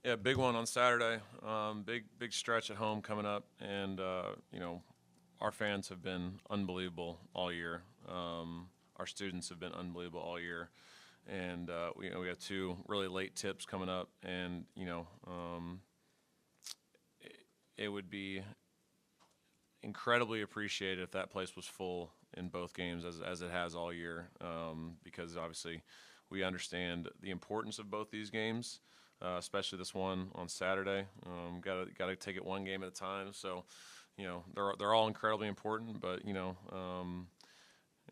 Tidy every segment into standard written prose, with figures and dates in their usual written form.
Yeah, big one on Saturday. Big stretch at home coming up, and our fans have been unbelievable all year. Our students have been unbelievable all year, and we have two really late tips coming up, and it would be incredibly appreciated if that place was full in both games as it has all year, because obviously we understand the importance of both these games, especially this one on Saturday. Got to take it one game at a time. So, they're all incredibly important, but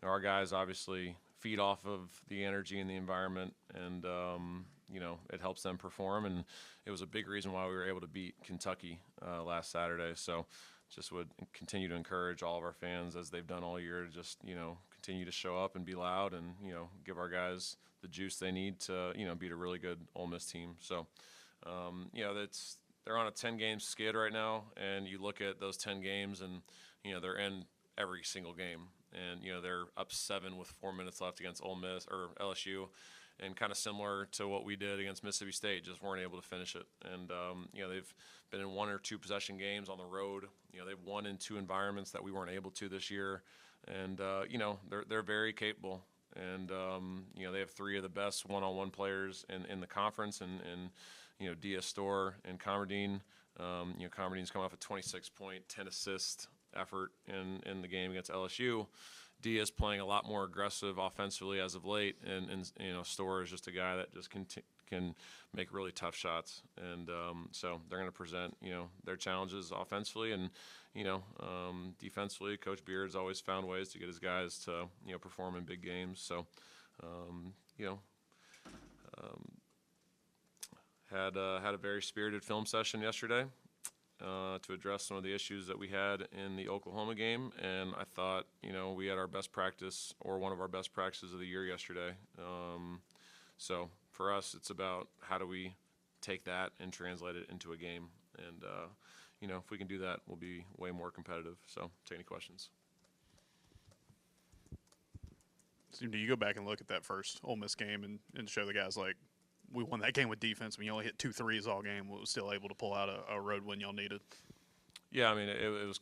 our guys obviously feed off of the energy and the environment, and it helps them perform. And it was a big reason why we were able to beat Kentucky last Saturday. So, just would continue to encourage all of our fans, as they've done all year, to just continue to show up and be loud, and give our guys the juice they need to beat a really good Ole Miss team. So that's they're on a 10-game skid right now, and you look at those 10 games, and they're in every single game, and they're up 7 with 4 minutes left against Ole Miss or LSU. And kind of similar to what we did against Mississippi State, just weren't able to finish it. And they've been in 1 or 2 possession games on the road. They've won in 2 environments that we weren't able to this year. And they're very capable. And they have 3 of the best one-on-one players in the conference. And Dia Store and Comardine. Comardine's coming off a 26-point, 10-assist effort in the game against LSU. Diaz playing a lot more aggressive offensively as of late, and Store is just a guy that just can make really tough shots, and so they're going to present their challenges offensively, and defensively. Coach Beard's always found ways to get his guys to perform in big games. So had a very spirited film session yesterday. To address some of the issues that we had in the Oklahoma game, and I thought we had our best practice, or one of our best practices of the year yesterday. So for us, it's about how do we take that and translate it into a game, and if we can do that, we'll be way more competitive. So take any questions. So do you go back and look at that first Ole Miss game and show the guys, like, we won that game with defense. I mean, you only hit 2 threes all game. We were still able to pull out a road win y'all needed. Yeah, I mean, it was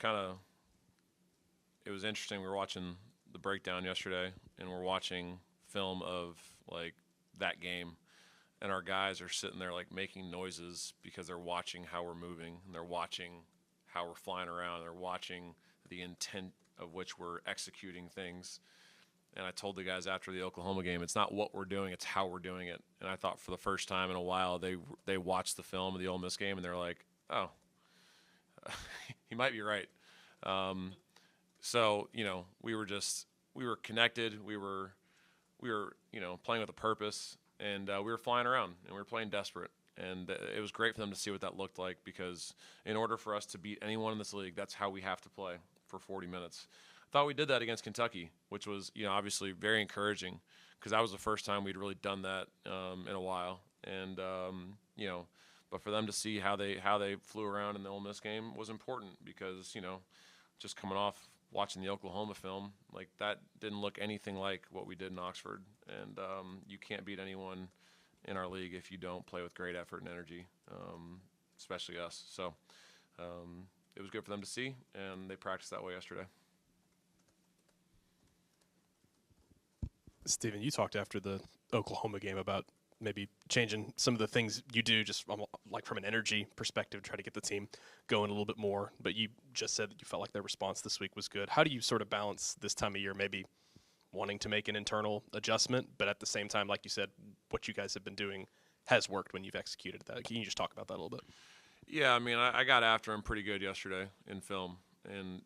interesting. We were watching the breakdown yesterday, and we're watching film of, like, that game, and our guys are sitting there, like, making noises because they're watching how we're moving, and they're watching how we're flying around, and they're watching the intent of which we're executing things. And I told the guys after the Oklahoma game, it's not what we're doing, it's how we're doing it. And I thought for the first time in a while, they watched the film of the Ole Miss game, and they're like, oh, he might be right. So we were connected. We were playing with a purpose, and we were flying around, and we were playing desperate. And it was great for them to see what that looked like, because in order for us to beat anyone in this league, that's how we have to play for 40 minutes. Thought we did that against Kentucky, which was obviously very encouraging, because that was the first time we'd really done that in a while. And but for them to see how they flew around in the Ole Miss game was important, because just coming off watching the Oklahoma film, like, that didn't look anything like what we did in Oxford. And you can't beat anyone in our league if you don't play with great effort and energy, especially us. So it was good for them to see, and they practiced that way yesterday. Steven, you talked after the Oklahoma game about maybe changing some of the things you do, just from an energy perspective, try to get the team going a little bit more. But you just said that you felt like their response this week was good. How do you sort of balance this time of year, maybe wanting to make an internal adjustment, but at the same time, like you said, what you guys have been doing has worked when you've executed that? Can you just talk about that a little bit? Yeah, I mean, I got after him pretty good yesterday in film, and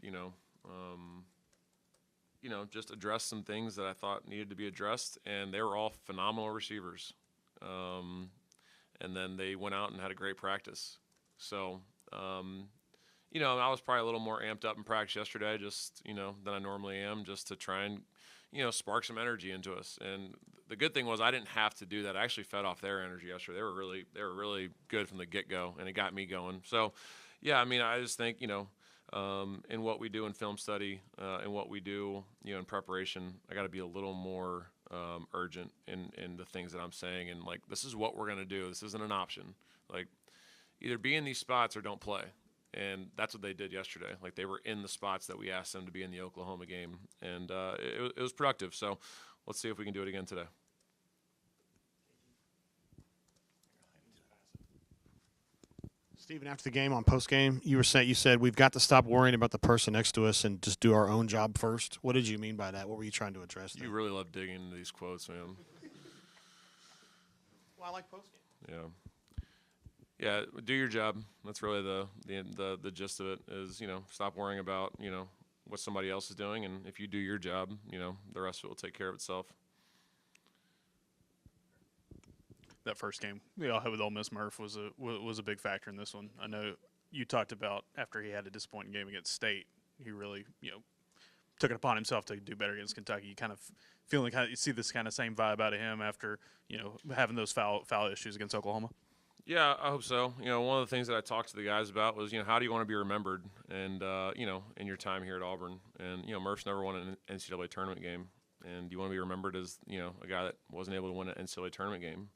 just addressed some things that I thought needed to be addressed, and they were all phenomenal receivers. And then they went out and had a great practice. So, I was probably a little more amped up in practice yesterday, just, than I normally am, just to try and, spark some energy into us. And the good thing was I didn't have to do that. I actually fed off their energy yesterday. They were really good from the get-go, and it got me going. So, yeah, I mean, I just think, in what we do in film study, and what we do, in preparation, I got to be a little more urgent in the things that I'm saying, and, like, this is what we're going to do. This isn't an option. Like, either be in these spots or don't play. And that's what they did yesterday. Like, they were in the spots that we asked them to be in the Oklahoma game, and it was productive. So let's see if we can do it again today. Stephen, after the game on post game, you said we've got to stop worrying about the person next to us and just do our own job first. What did you mean by that? What were you trying to address there? You really love digging into these quotes, man. Well, I like post game. Yeah, do your job. That's really the gist of it. Is stop worrying about what somebody else is doing, and if you do your job, the rest of it will take care of itself. That first game we all had with Ole Miss, Murph was a big factor in this one. I know you talked about after he had a disappointing game against State, he really took it upon himself to do better against Kentucky. You kind of feeling you see this kind of same vibe out of him after having those foul issues against Oklahoma. Yeah, I hope so. One of the things that I talked to the guys about was, how do you want to be remembered? And, in your time here at Auburn. And, Murph's never won an NCAA tournament game. And do you want to be remembered as, a guy that wasn't able to win an NCAA tournament game?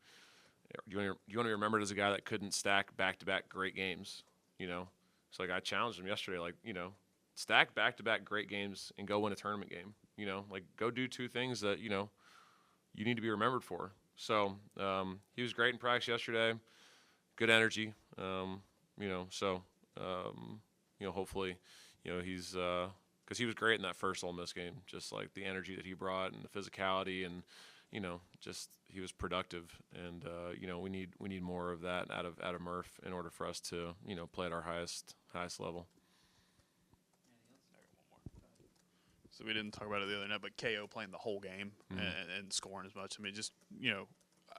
Do you want to be remembered as a guy that couldn't stack back-to-back great games? So, I challenged him yesterday, stack back-to-back great games and go win a tournament game. Go do two things that, you need to be remembered for. So, he was great in practice yesterday. Good energy, hopefully, he's because he was great in that first Ole Miss game, just like the energy that he brought and the physicality and, just he was productive. And, we need more of that out of Murph in order for us to, play at our highest level. So we didn't talk about it the other night, but KO playing the whole game and scoring as much. I mean, just,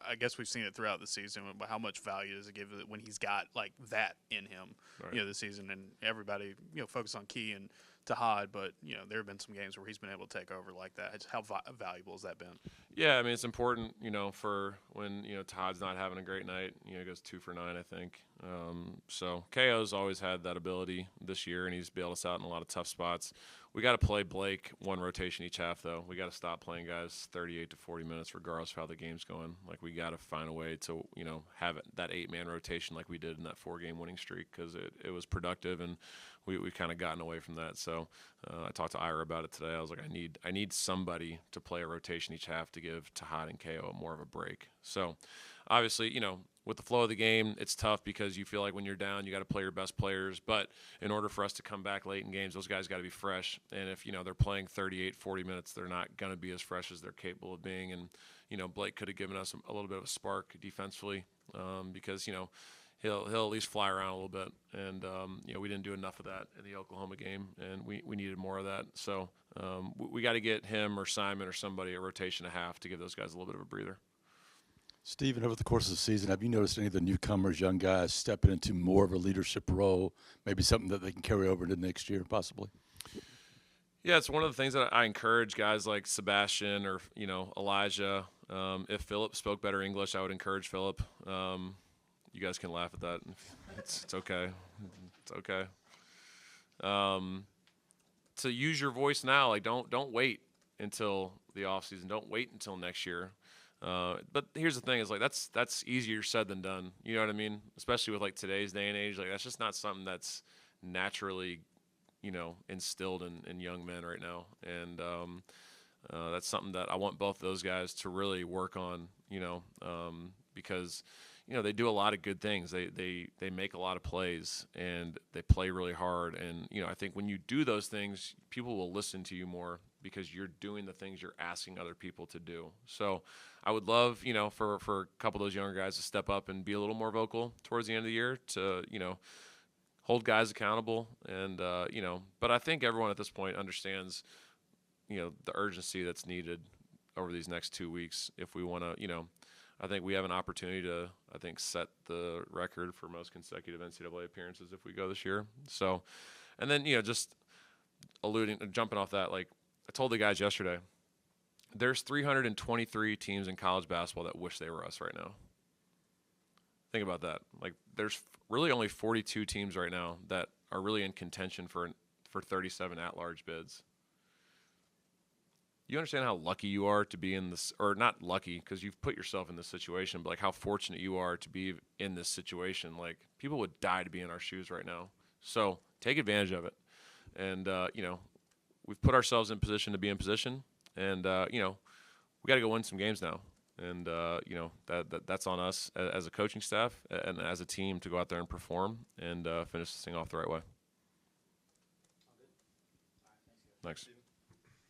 I guess we've seen it throughout the season, but how much value does it give when he's got that in him, right. This season? And everybody, focus on Key and Tahad, but, there have been some games where he's been able to take over like that. How valuable has that been? Yeah, I mean, it's important, for when, Todd's not having a great night. He goes 2 for 9, I think. So KO's always had that ability this year, and he's bailed us out in a lot of tough spots. We got to play Blake one rotation each half, though. We got to stop playing guys 38 to 40 minutes, regardless of how the game's going. We got to find a way to, have that 8-man rotation like we did in that 4-game winning streak, because it was productive, and we kind of gotten away from that. So I talked to Ira about it today. I was like, I need somebody to play a rotation each half to give Tahad and KO more of a break. So obviously, with the flow of the game, it's tough because you feel like when you're down, you got to play your best players. But in order for us to come back late in games, those guys got to be fresh. And if, they're playing 38, 40 minutes, they're not going to be as fresh as they're capable of being. And, Blake could have given us a little bit of a spark defensively because, he'll at least fly around a little bit. And, we didn't do enough of that in the Oklahoma game, and we needed more of that. So we got to get him or Simon or somebody a rotation and a half to give those guys a little bit of a breather. Stephen, over the course of the season, have you noticed any of the newcomers, young guys, stepping into more of a leadership role, maybe something that they can carry over into next year, possibly? Yeah, it's one of the things that I encourage guys like Sebastian or, Elijah. If Philip spoke better English, I would encourage Philip. You guys can laugh at that. It's okay. It's okay. To use your voice now. Don't wait until the offseason. Don't wait until next year. But here's the thing: is that's easier said than done. You know what I mean? Especially with today's day and age, that's just not something that's naturally, instilled in young men right now. And that's something that I want both those guys to really work on. Because they do a lot of good things. They make a lot of plays and they play really hard. And I think when you do those things, people will listen to you more because you're doing the things you're asking other people to do. So I would love, for a couple of those younger guys to step up and be a little more vocal towards the end of the year to, hold guys accountable. And, but I think everyone at this point understands, the urgency that's needed over these next 2 weeks if we want to, I think we have an opportunity to, set the record for most consecutive NCAA appearances if we go this year. So, and then, just jumping off that, I told the guys yesterday, there's 323 teams in college basketball that wish they were us right now. Think about that. There's really only 42 teams right now that are really in contention for 37 at-large bids. you understand how lucky you are to be in this, or not lucky because you've put yourself in this situation, but like how fortunate you are to be in this situation. Like people would die to be in our shoes right now. So take advantage of it. And, we've put ourselves in position to be in position. And, we got to go win some games now. And, that's on us as a coaching staff and as a team to go out there and perform and finish this thing off the right way. Thanks.